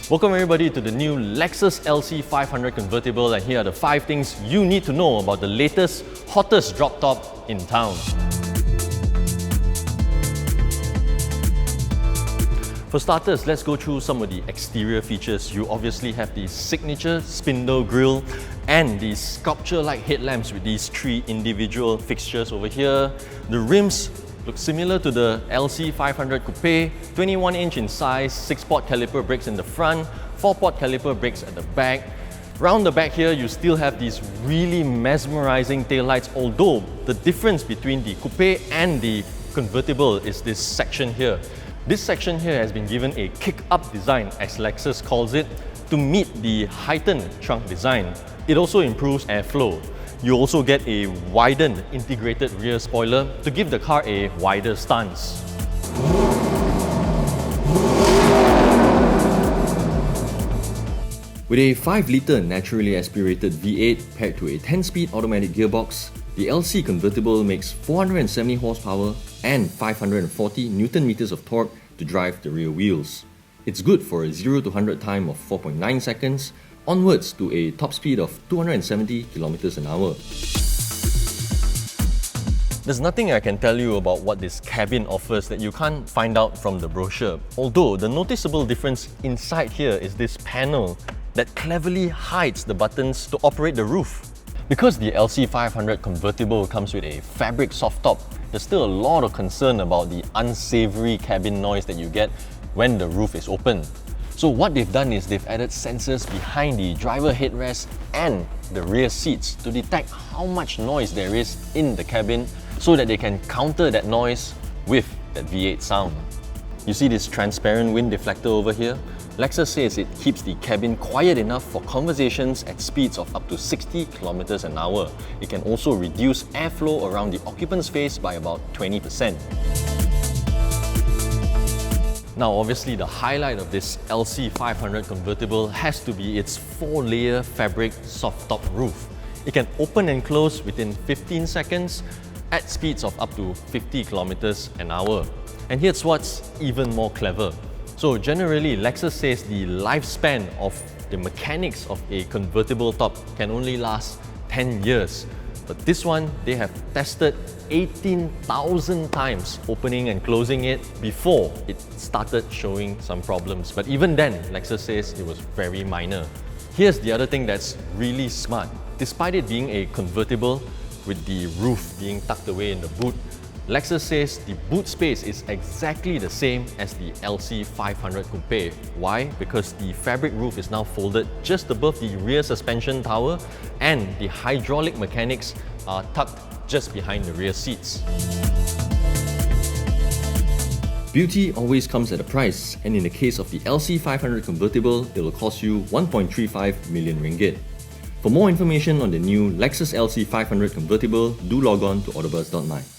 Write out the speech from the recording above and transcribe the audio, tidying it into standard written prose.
Welcome everybody to the new Lexus LC500 Convertible, and here are the 5 things you need to know about the latest, hottest drop top in town. For starters, let's go through some of the exterior features. You obviously have the signature spindle grille and the sculpture-like headlamps with these 3 individual fixtures over here. The rims look similar to the LC500 Coupe, 21-inch in size, 6-port caliper brakes in the front, 4-port caliper brakes at the back. Round the back here, you still have these really mesmerizing taillights, although the difference between the Coupe and the Convertible is this section here. This section here has been given a kick-up design, as Lexus calls it, to meet the heightened trunk design. It also improves airflow. You also get a widened integrated rear spoiler to give the car a wider stance. With a 5-litre naturally aspirated V8 paired to a 10-speed automatic gearbox, the LC Convertible makes 470 horsepower and 540 Nm of torque to drive the rear wheels. It's good for a 0 to 100 time of 4.9 seconds, onwards to a top speed of 270 km an hour. There's nothing I can tell you about what this cabin offers that you can't find out from the brochure. Although the noticeable difference inside here is this panel that cleverly hides the buttons to operate the roof. Because the LC500 Convertible comes with a fabric soft top, there's still a lot of concern about the unsavory cabin noise that you get when the roof is open. So what they've done is they've added sensors behind the driver headrest and the rear seats to detect how much noise there is in the cabin so that they can counter that noise with that V8 sound. You see this transparent wind deflector over here? Lexus says it keeps the cabin quiet enough for conversations at speeds of up to 60 km an hour. It can also reduce airflow around the occupant's face by about 20%. Now obviously the highlight of this LC500 Convertible has to be its 4-layer fabric soft-top roof. It can open and close within 15 seconds at speeds of up to 50 km an hour. And here's what's even more clever. So generally, Lexus says the lifespan of the mechanics of a convertible top can only last 10 years. But this one, they have tested 18,000 times opening and closing it before it started showing some problems. But even then, Lexus says it was very minor. Here's the other thing that's really smart. Despite it being a convertible with the roof being tucked away in the boot, Lexus says the boot space is exactly the same as the LC500 Coupe. Why? Because the fabric roof is now folded just above the rear suspension tower and the hydraulic mechanics are tucked just behind the rear seats. Beauty always comes at a price, and in the case of the LC500 Convertible, it will cost you 1.35 million ringgit. For more information on the new Lexus LC500 Convertible, do log on to AutoBuzz.my.